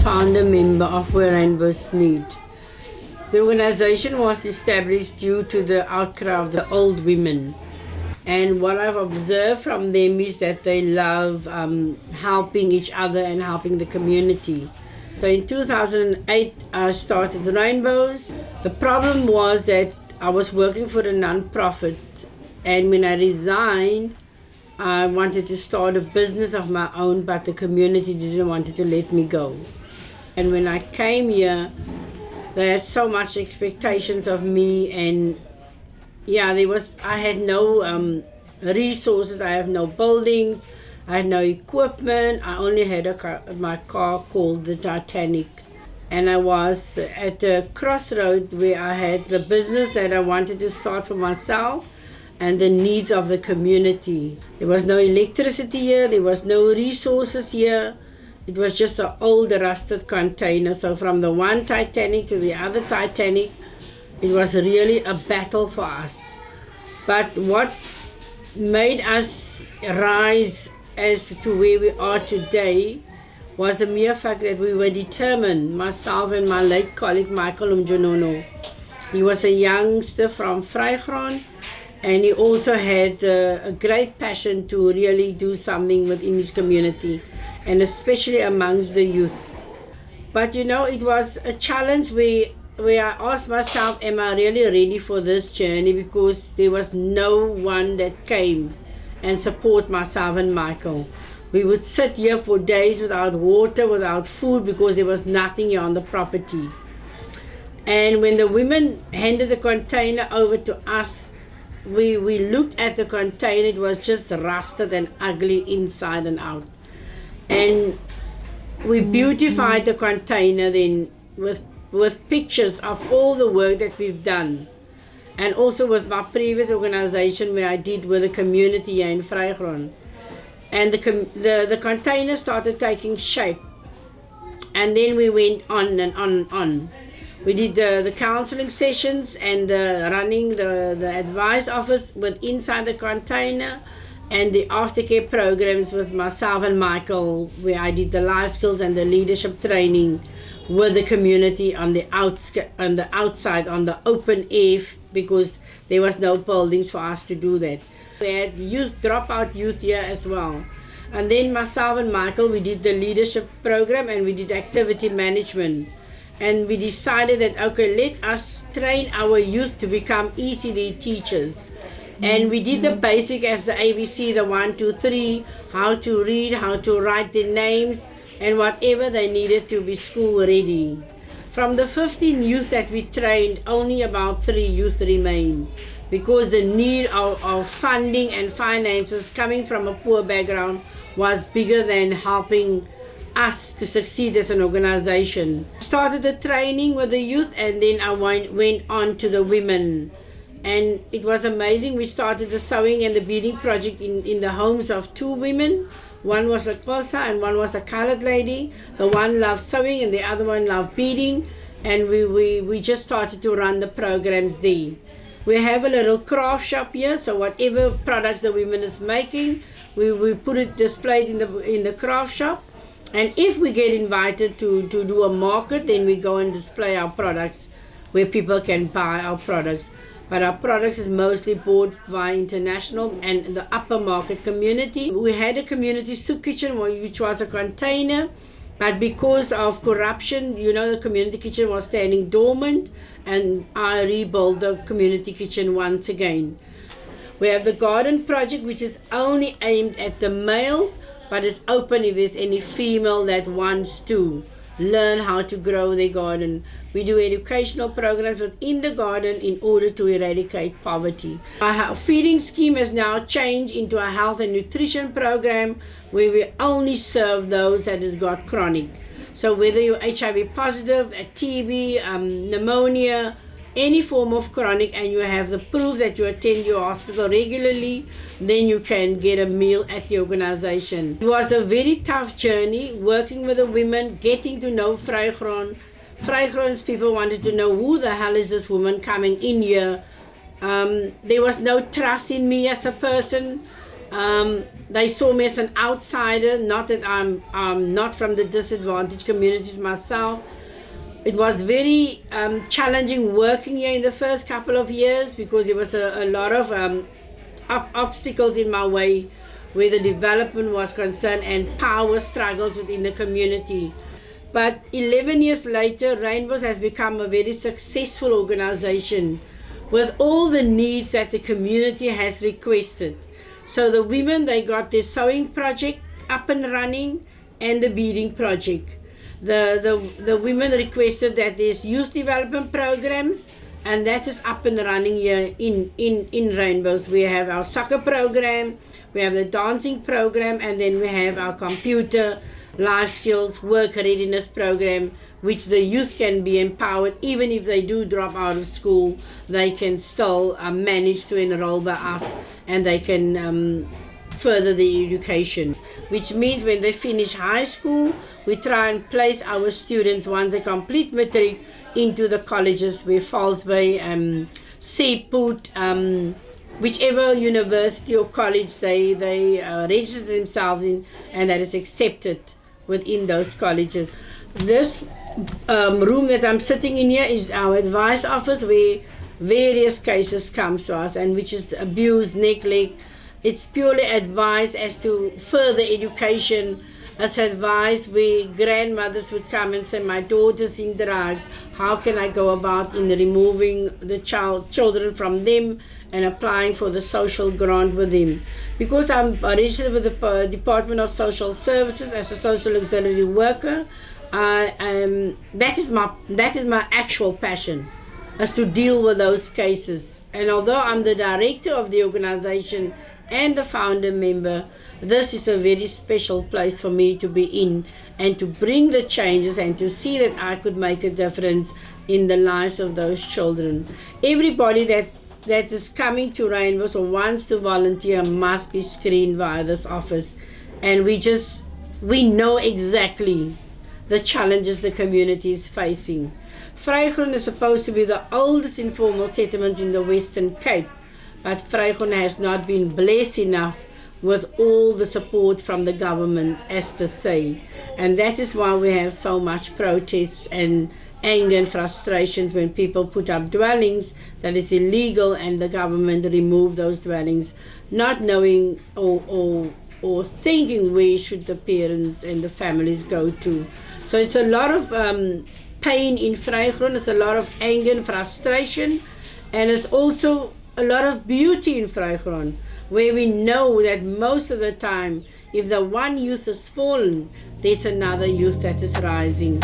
founder member of Where Rainbows Meet. The organization was established due to the outcry of the old women. And what I've observed from them is that they love helping each other and helping the community. So in 2008, I started Rainbows. The problem was that I was working for a non-profit, and when I resigned, I wanted to start a business of my own, but the community didn't want to let me go. And when I came here, they had so much expectations of me, and I had no resources. I have no buildings, I had no equipment. I only had my car called the Titanic. And I was at a crossroad where I had the business that I wanted to start for myself and the needs of the community. There was no electricity here, there was no resources here. It was just an old rusted container. So from the one Titanic to the other Titanic, it was really a battle for us. But what made us rise as to where we are today was the mere fact that we were determined, myself and my late colleague Michael Umjonono. He was a youngster from Vrygrond, and he also had a great passion to really do something within his community, and especially amongst the youth. But it was a challenge where I asked myself, am I really ready for this journey? Because there was no one that came and support myself and Michael. We would sit here for days without water, without food, because there was nothing here on the property. And when the women handed the container over to us, we looked at the container. It was just rusted and ugly inside and out. And we beautified the container then with pictures of all the work that we've done. And also with my previous organization where I did with the community here in Vrygrond. And the container started taking shape. And then we went on and on and on. We did the counseling sessions and running the advice office with inside the container, and the aftercare programs with myself and Michael, where I did the life skills and the leadership training with the community on the outside, on the open air, because there was no buildings for us to do that. We had dropout youth here as well. And then myself and Michael, we did the leadership program and we did activity management. And we decided that, okay, let us train our youth to become ECD teachers. And we did the basic as the ABC, the 1, 2, 3, how to read, how to write their names, and whatever they needed to be school ready. From the 15 youth that we trained, only about 3 youth remain, because the need of funding and finances coming from a poor background was bigger than helping us to succeed as an organization. Started the training with the youth, and then I went on to the women. And it was amazing. We started the sewing and the beading project in the homes of 2 women. One was a Xhosa and one was a colored lady. The one loved sewing and the other one loved beading. And we just started to run the programs there. We have a little craft shop here, so whatever products the women is making, we put it displayed in the craft shop. And if we get invited to do a market, then we go and display our products where people can buy our products. But our products is mostly bought via international and the upper market community. We had a community soup kitchen, which was a container, but because of corruption, the community kitchen was standing dormant, and I rebuilt the community kitchen once again. We have the garden project, which is only aimed at the males, but it's open if there's any female that wants to learn how to grow their garden. We do educational programs within the garden in order to eradicate poverty. Our feeding scheme has now changed into a health and nutrition program where we only serve those that has got chronic. So whether you're HIV positive, a TB, pneumonia, any form of chronic, and you have the proof that you attend your hospital regularly, then you can get a meal at the organization. It was a very tough journey working with the women, getting to know Vrygrond. Vrygrond's people wanted to know, who the hell is this woman coming in here? There was no trust in me as a person. They saw me as an outsider, not that I'm not from the disadvantaged communities myself. It was very challenging working here in the first couple of years because there was a lot of obstacles in my way where the development was concerned and power struggles within the community. But 11 years later, Rainbows has become a very successful organization with all the needs that the community has requested. So the women, they got their sewing project up and running and the beading project. The women requested that there's youth development programs, and that is up and running here in Rainbows. We have our soccer program, we have the dancing program, and then we have our computer, life skills, work readiness program, which the youth can be empowered. Even if they do drop out of school, they can still manage to enroll by us, and they can further the education, which means when they finish high school, we try and place our students, once they complete matric, into the colleges where Falls Bay, Seapoot, whichever university or college they register themselves in, and that is accepted within those colleges. This room that I'm sitting in here is our advice office, where various cases come to us, and which is abuse, neglect. It's purely advice as to further education. It's advice where grandmothers would come and say, my daughter's in drugs, how can I go about in removing the children from them and applying for the social grant with them. Because I'm registered with the Department of Social Services as a social auxiliary worker, that is my actual passion, is to deal with those cases. And although I'm the director of the organization and the founder member, this is a very special place for me to be in and to bring the changes and to see that I could make a difference in the lives of those children. Everybody that is coming to Rainbows or wants to volunteer must be screened via this office. And we know exactly the challenges the community is facing. Vrygroen is supposed to be the oldest informal settlement in the Western Cape, but Vrygroen has not been blessed enough with all the support from the government as per se. And that is why we have so much protests and anger and frustrations when people put up dwellings that is illegal and the government remove those dwellings, not knowing or thinking where should the parents and the families go to. So it's a lot of pain in Vrygroen, it's a lot of anger and frustration, and it's also a lot of beauty in Vrygroen, where we know that most of the time, if the one youth has fallen, there's another youth that is rising.